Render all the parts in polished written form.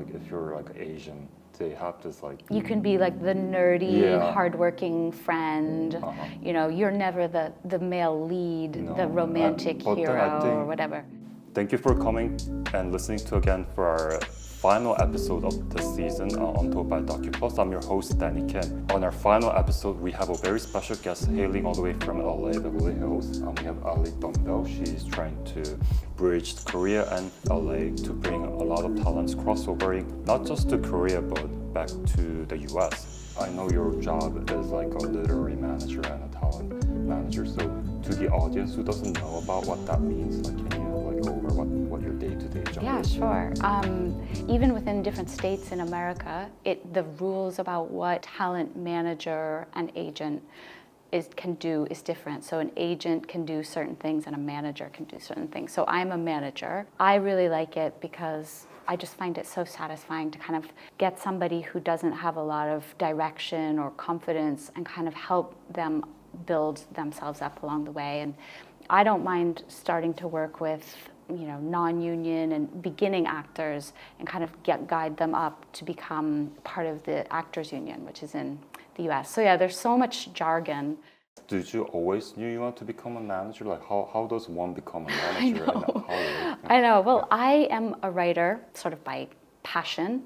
like if you're like Asian, they have this like you can be like the nerdy, hardworking friend. You know, you're never the male lead, the romantic hero or whatever. Thank you for coming and listening to again for our final episode of this season on Untold by Docu. I'm your host, Danny Kim. On our final episode, we have a very special guest hailing all the way from LA, the Woolly Hills. We have Alison Dumbell. She's trying to bridge Korea and LA to bring a lot of talents crossovering, not just to Korea, but back to the US. I know your job is like a literary manager and a talent manager. So to the audience who doesn't know about what that means, like, can you like go over what your day-to-day job is? Yeah, sure. Even within different states in America, the rules about what talent manager and agent can do is different. So an agent can do certain things and a manager can do certain things. So I'm a manager. I really like it because I just find it so satisfying to kind of get somebody who doesn't have a lot of direction or confidence and kind of help them build themselves up along the way. And I don't mind starting to work with, you know, non-union and beginning actors and kind of guide them up to become part of the Actors Union, which is in the US. So yeah, there's so much jargon. Did you always knew you want to become a manager? Like how does one become a manager? I know. Well, I am a writer sort of by passion.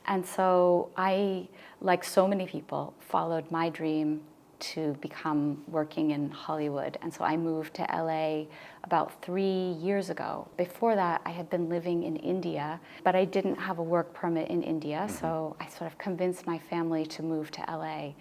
And so I, like so many people, followed my dream to become working in Hollywood. And so I moved to LA about 3 years ago. Before that, I had been living in India, but I didn't have a work permit in India. So I sort of convinced my family to move to LA.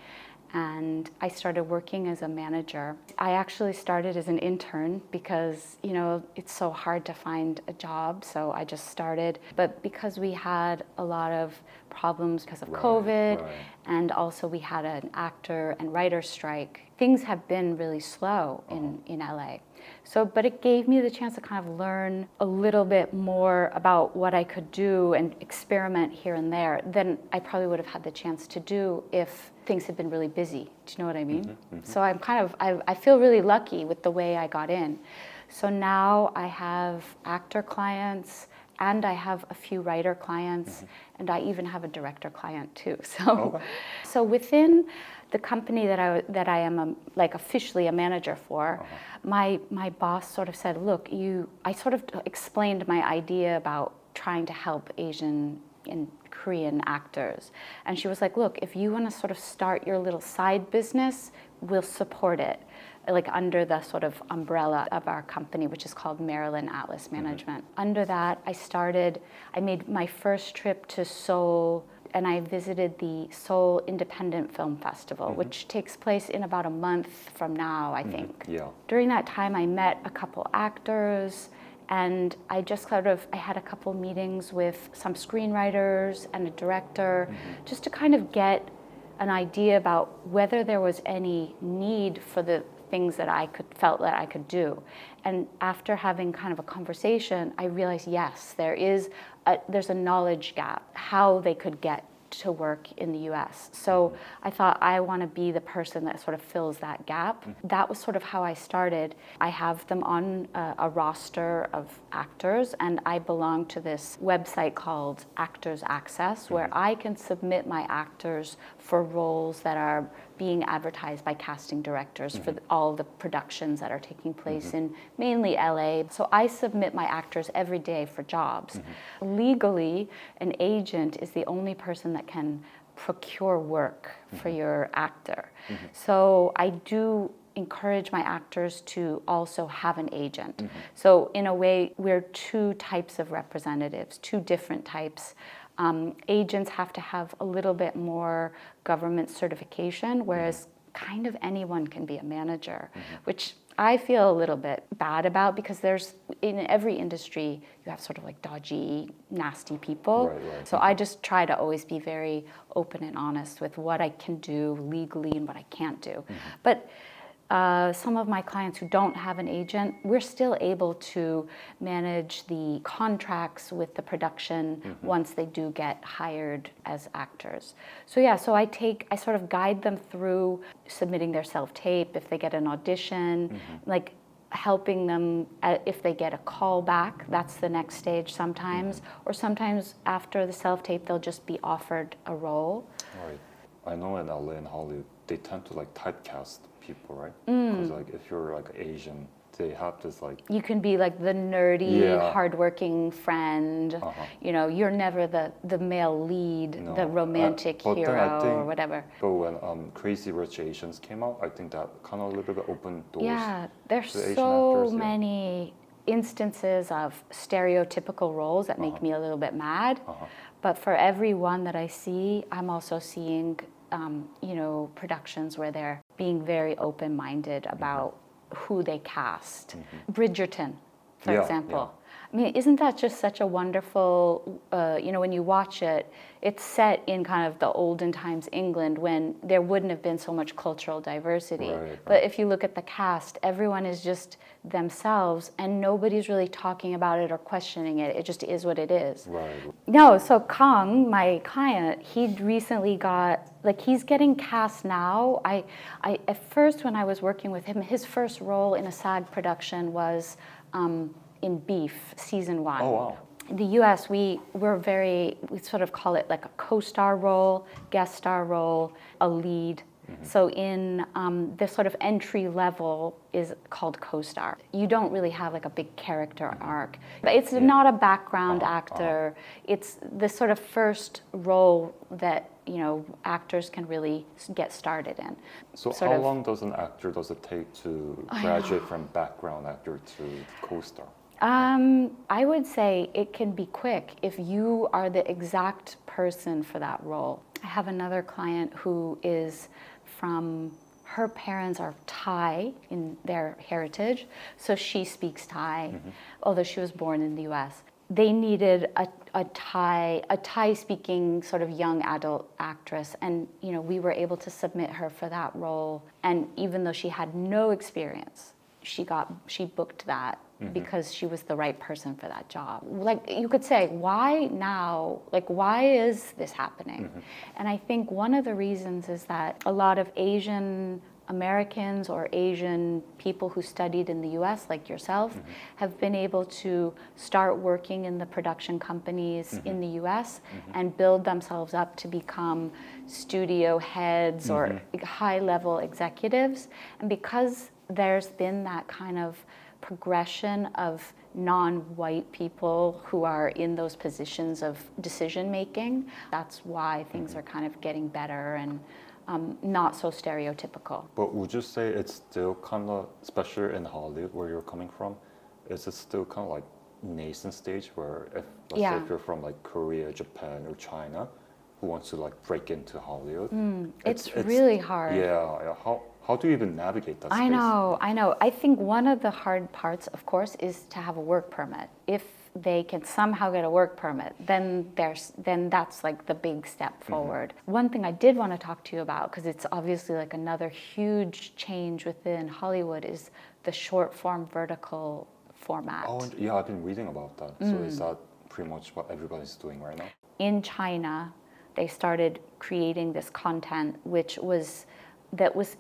And I started working as a manager. I actually started as an intern because, you know, it's so hard to find a job. So I just started. But because we had a lot of problems because of COVID, and also we had an actor and writer strike, things have been really slow in LA. So, but it gave me the chance to kind of learn a little bit more about what I could do and experiment here and there than I probably would have had the chance to do if things had been really busy. Do you know what I mean? So I'm I feel really lucky with the way I got in. So now I have actor clients and I have a few writer clients and I even have a director client too. So within the company that I am like officially a manager for, my boss sort of said, look, I sort of explained my idea about trying to help Asian and Korean actors. And she was like, look, if you want to sort of start your little side business, we'll support it, like under the sort of umbrella of our company, which is called Maryland Atlas Management. Under that, I made my first trip to Seoul, and I visited the Seoul Independent Film Festival, which takes place in about a month from now, I think. Yeah. During that time, I met a couple actors, and I had a couple meetings with some screenwriters and a director, just to kind of get an idea about whether there was any need for the things that felt that I could do. And after having kind of a conversation, I realized, yes, there's a knowledge gap, how they could get to work in the US. So I thought I want to be the person that sort of fills that gap. That was sort of how I started. I have them on a roster of actors, and I belong to this website called Actors Access, where I can submit my actors for roles that are being advertised by casting directors for all the productions that are taking place in mainly LA. So I submit my actors every day for jobs. Legally, an agent is the only person that can procure work for your actor. So I do encourage my actors to also have an agent. So in a way, we're two types of representatives, two different types. Agents have to have a little bit more government certification, whereas kind of anyone can be a manager, which I feel a little bit bad about because in every industry, you have sort of like dodgy, nasty people. So I just try to always be very open and honest with what I can do legally and what I can't do. But some of my clients who don't have an agent, we're still able to manage the contracts with the production once they do get hired as actors. So yeah, so I sort of guide them through submitting their self-tape if they get an audition. Like helping them if they get a call back. That's the next stage sometimes. Or sometimes after the self-tape, they'll just be offered a role. Right. I know in LA and Hollywood, they tend to like typecast people, right? Because like if you're like Asian, they have this like... You can be like the nerdy, hardworking friend. You know, you're never the male lead, the romantic hero or whatever. But when Crazy Rich Asians came out, I think that kind of a little bit opened doors. Yeah, there's to Asian so actors, many instances of stereotypical roles that make me a little bit mad. But for every one that I see, I'm also seeing, you know, productions where they're being very open-minded about who they cast. Bridgerton, for example. I mean, isn't that just such a wonderful, you know, when you watch it, it's set in kind of the olden times England when there wouldn't have been so much cultural diversity. But if you look at the cast, everyone is just themselves and nobody's really talking about it or questioning it. It just is what it is. No, so Kang, my client, he recently got, like he's getting cast now. I at first when I was working with him, his first role in a SAG production was in Beef, season 1. Oh, wow. In the US, we sort of call it like a co-star role, guest star role, a lead. So in the sort of entry level is called co-star. You don't really have like a big character arc. But it's not a background actor. It's the sort of first role that, you know, actors can really get started in. So how long does it take to graduate from background actor to co-star? I would say it can be quick if you are the exact person for that role. I have another client who is her parents are Thai in their heritage, so she speaks Thai, although she was born in the US. They needed a Thai-speaking sort of young adult actress, and you know, we were able to submit her for that role. And even though she had no experience, she booked that because she was the right person for that job. Like you could say, why now? Like, why is this happening? And I think one of the reasons is that a lot of Asian Americans or Asian people who studied in the US, like yourself, have been able to start working in the production companies in the US and build themselves up to become studio heads or high-level executives. And because there's been that kind of progression of non-white people who are in those positions of decision-making, that's why things are kind of getting better and not so stereotypical. But would you say it's still kind of, especially in Hollywood where you're coming from, is it still kind of like nascent stage where let's say if you're from like Korea, Japan, or China, who wants to like break into Hollywood? It's really hard. Yeah. How do you even navigate that space? I know. I think one of the hard parts, of course, is to have a work permit. If they can somehow get a work permit, then that's like the big step forward. One thing I did want to talk to you about, because it's obviously like another huge change within Hollywood, is the short form vertical format. Oh, yeah, I've been reading about that. So is that pretty much what everybody's doing right now? In China, they started creating this content, it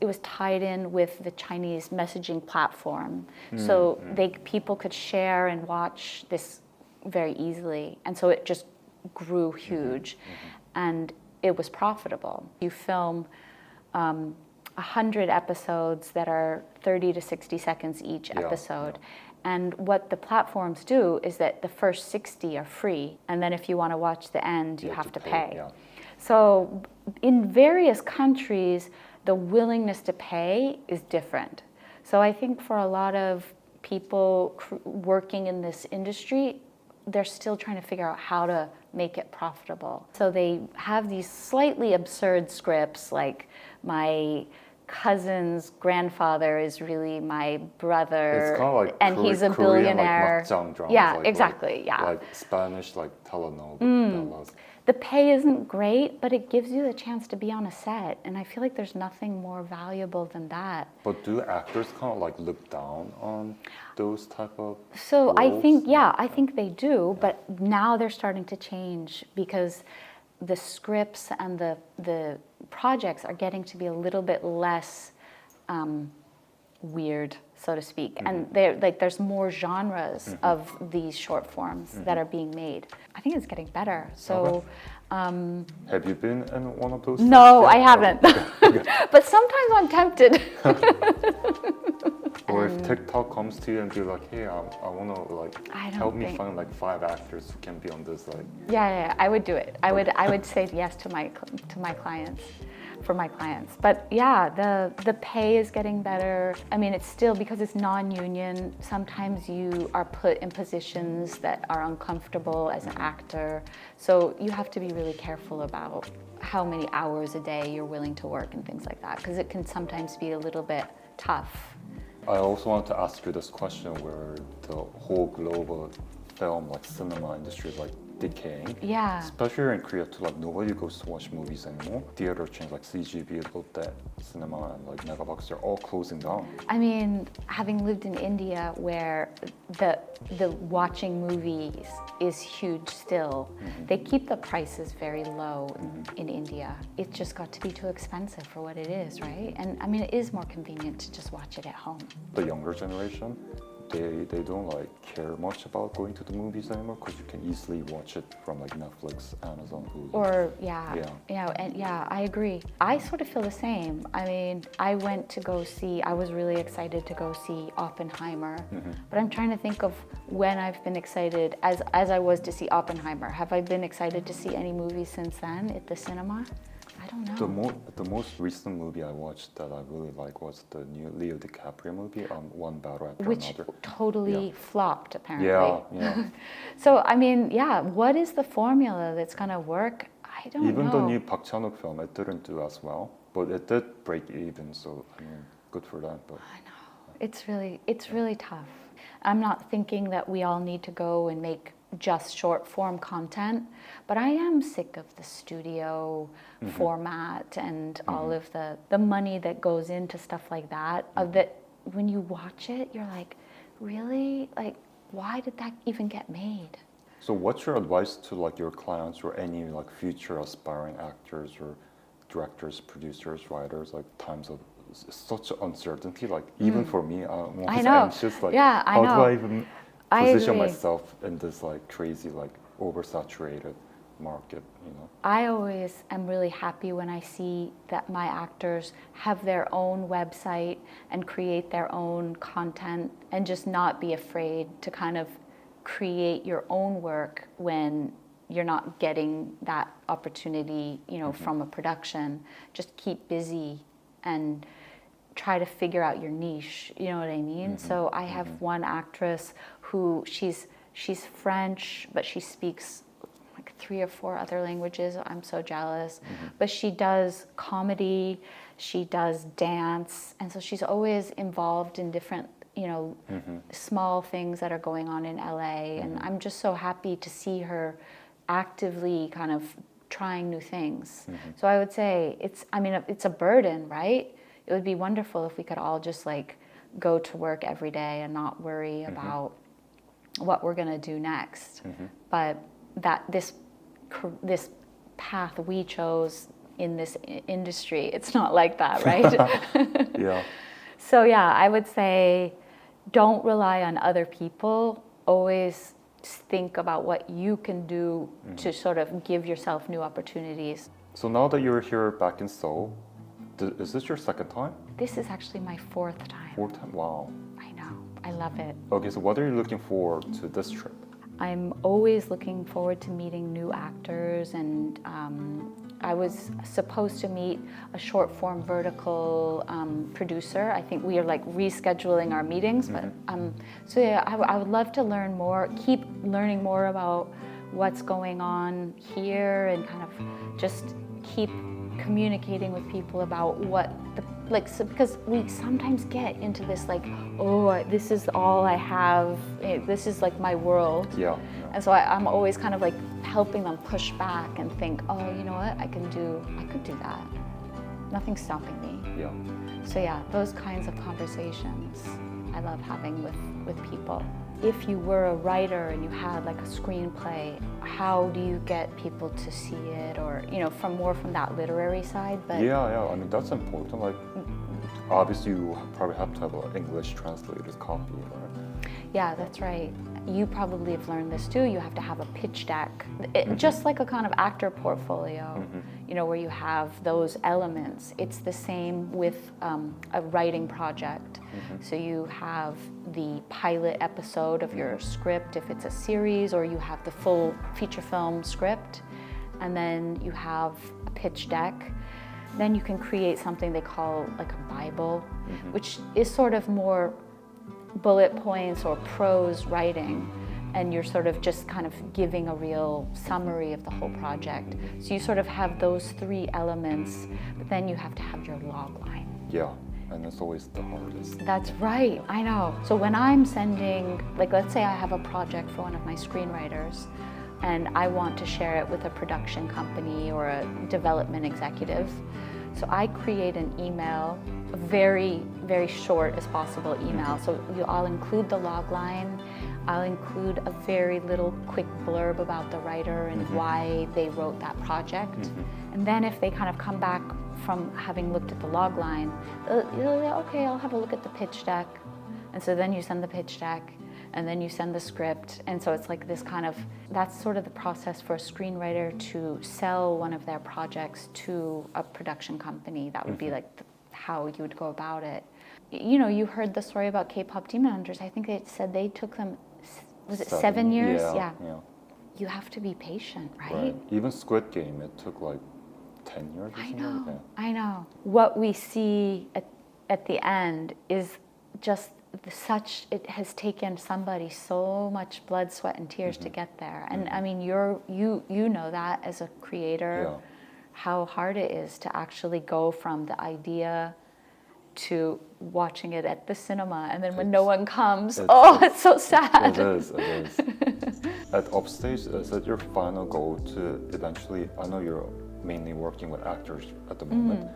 was tied in with the Chinese messaging platform. So people could share and watch this very easily. And so it just grew huge. And it was profitable. You film 100 episodes that are 30 to 60 seconds each episode. And what the platforms do is that the first 60 are free. And then if you want to watch the end, you have to pay. So in various countries, the willingness to pay is different. So I think for a lot of people working in this industry, they're still trying to figure out how to make it profitable. So they have these slightly absurd scripts, like my cousin's grandfather is really my brother, it's kind of like and he's a billionaire. Like dramas, yeah, exactly. Like Spanish, like telenovelas. The pay isn't great, but it gives you the chance to be on a set, and I feel like there's nothing more valuable than that. But do actors kind of like look down on those type of So roles? I think they do, but now they're starting to change because the scripts and the projects are getting to be a little bit less weird, so to speak. And there's more genres of these short forms that are being made. I think it's getting better. So. Have you been in one of those? No, I haven't. But sometimes I'm tempted. Or if TikTok comes to you and be like, hey, I want to like help me find like 5 actors who can be on this like. Yeah, I would do it. I would say yes to my clients. For my clients. But yeah, the pay is getting better. I mean, it's still, because it's non-union, sometimes you are put in positions that are uncomfortable as an actor. So you have to be really careful about how many hours a day you're willing to work and things like that, because it can sometimes be a little bit tough. I also want to ask you this question where the whole global film, like cinema industry is like decaying. Yeah. Especially in Korea too, like nobody goes to watch movies anymore. Theater chains like CGV, Lotte Cinema, and like Megabox, they're all closing down. I mean, having lived in India where the watching movies is huge still, they keep the prices very low in India. It just got to be too expensive for what it is, right? And I mean, it is more convenient to just watch it at home. The younger generation, they don't like care much about going to the movies anymore because you can easily watch it from like Netflix, Amazon, Hulu. Or I agree. I sort of feel the same. I mean, I was really excited to go see Oppenheimer, but I'm trying to think of when I've been excited as I was to see Oppenheimer. Have I been excited to see any movies since then at the cinema? I don't know. The most recent movie I watched that I really like was the new Leo DiCaprio movie, One Battle After Another. Which totally flopped, apparently. Yeah. So, I mean, what is the formula that's going to work? I don't know. Even the new Park Chan-wook film, it didn't do as well, but it did break even, so I mean, good for that. But I know. It's really tough. I'm not thinking that we all need to go and make just short form content, but I am sick of the studio format and all of the money that goes into stuff like that. That when you watch it, you're like, really? Like, why did that even get made? So what's your advice to like your clients or any like future aspiring actors or directors, producers, writers, like times of such uncertainty, like even for me, I'm always anxious, like how do I even position myself in this like crazy, like oversaturated market, you know? I always am really happy when I see that my actors have their own website and create their own content and just not be afraid to kind of create your own work when you're not getting that opportunity, you know, from a production. Just keep busy and try to figure out your niche, you know what I mean? So I have one actress who she's French, but she speaks like 3 or 4 other languages. I'm so jealous. But she does comedy, she does dance, and so she's always involved in different, you know, small things that are going on in LA. And I'm just so happy to see her actively kind of trying new things. So I would say it's a burden, right? It would be wonderful if we could all just like go to work every day and not worry about what we're gonna do next. But that this path we chose in this industry, it's not like that, right? Yeah. So yeah, I would say don't rely on other people. Always think about what you can do to sort of give yourself new opportunities. So now that you're here back in Seoul, is this your second time? This is actually my 4th time. 4th time? Wow. I know. I love it. Okay, so what are you looking forward to this trip? I'm always looking forward to meeting new actors, and I was supposed to meet a short form vertical producer. I think we are like rescheduling our meetings, but so yeah, I would love to learn more, keep learning more about what's going on here, and kind of just keep communicating with people about what because we sometimes get into this like, oh, this is all I have, this is like my world. Yeah. And so I'm always kind of like helping them push back and think, oh, you know what, I could do that. Nothing's stopping me. Yeah. So yeah, those kinds of conversations I love having with people. If you were a writer and you had like a screenplay, how do you get people to see it, or, you know, from that literary side? But yeah, I mean, that's important. Like, obviously you probably have to have an English translated copy, right? Yeah, that's right. You probably have learned this too. You have to have a pitch deck, just like a kind of actor portfolio, you know, where you have those elements. It's the same with a writing project. So you have the pilot episode of your script if it's a series, or you have the full feature film script, and then you have a pitch deck. Then you can create something they call like a Bible, which is sort of more bullet points or prose writing, and you're sort of just kind of giving a real summary of the whole project. So you sort of have those three elements, but then you have to have your log line. Yeah, and it's always the hardest. That's right, I know. So when I'm sending, like let's say I have a project for one of my screenwriters, and I want to share it with a production company or a development executive. So I create an email, a very, very short as possible email. So I'll include the log line, I'll include a very little quick blurb about the writer and why they wrote that project. And then if they kind of come back from having looked at the log line, okay, I'll have a look at the pitch deck. And so then you send the pitch deck, and then you send the script. And so it's like this kind of, that's sort of the process for a screenwriter to sell one of their projects to a production company. That would be like how you would go about it. You know, you heard the story about K-pop Demon Hunters. I think they said they took them, was it 7 years? Yeah. You have to be patient, right? Even Squid Game, it took like 10 years or something. I know. What we see at the end is just it has taken somebody so much blood, sweat, and tears to get there. And I mean, you know that as a creator, how hard it is to actually go from the idea to watching it at the cinema, and then when no one comes, it's so sad. It is. At Upstage, is it your final goal to eventually, I know you're mainly working with actors at the moment,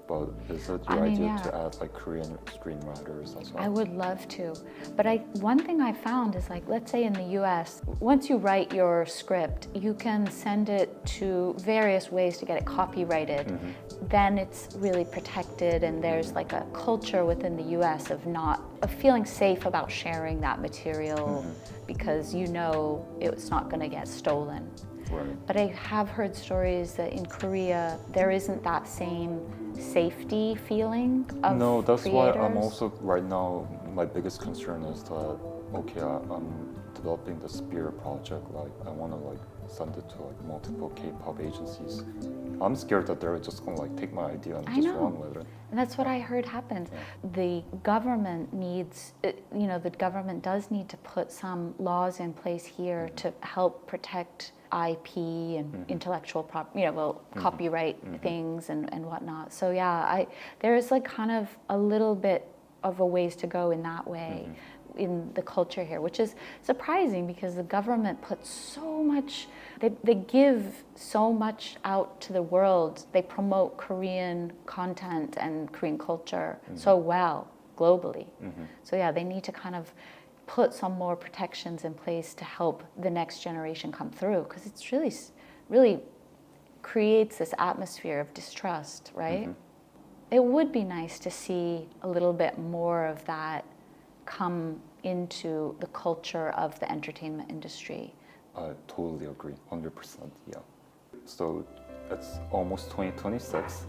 but is it your idea to add like Korean screenwriters as well? I would love to. But one thing I found is, like, let's say in the US, once you write your script, you can send it to various ways to get it copyrighted. Then it's really protected, and there's like a culture within the US of feeling safe about sharing that material because you know it's not going to get stolen. Right. But I have heard stories that in Korea there isn't that same safety feeling of No, that's creators. why I'm also right now, my biggest concern is that, okay, I'm developing the Spear project, like I want to like send it to like multiple K-pop agencies. I'm scared that they're just gonna like take my idea and just run with it. And that's what I heard happened. The government needs, you know, the government does need to put some laws in place here to help protect IP and intellectual property, copyright things and whatnot. So yeah, there is like kind of a little bit of a ways to go in that way in the culture here, which is surprising because the government puts so much, they give so much out to the world. They promote Korean content and Korean culture so well globally. So yeah, they need to kind of put some more protections in place to help the next generation come through, because it's really creates this atmosphere of distrust, right? It would be nice to see a little bit more of that come into the culture of the entertainment industry. I totally agree, 100%, yeah. So it's almost 2026.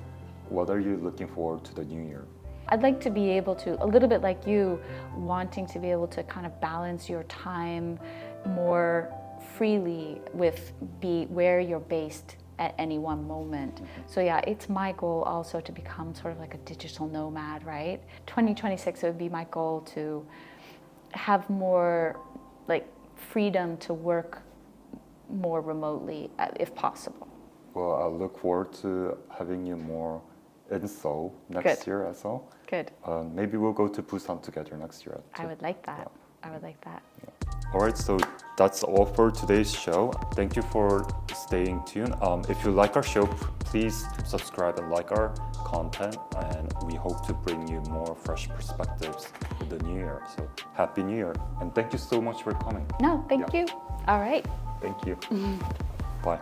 What are you looking forward to the new year? I'd like to be able to, a little bit like you, wanting to be able to kind of balance your time more freely with where you're based at any one moment. So yeah, it's my goal also to become sort of like a digital nomad, right? 2026, it would be my goal to have more like freedom to work more remotely if possible. Well, I look forward to having you more in Seoul next year as well. Good. Maybe we'll go to Busan together next year too. I would like that. I would like that. All right, so that's all for today's show. Thank you for staying tuned. If you like our show, please subscribe and like our content, and we hope to bring you more fresh perspectives in the new year. So Happy New Year, and thank you so much for coming. No, thank you. All right. Thank you. Bye.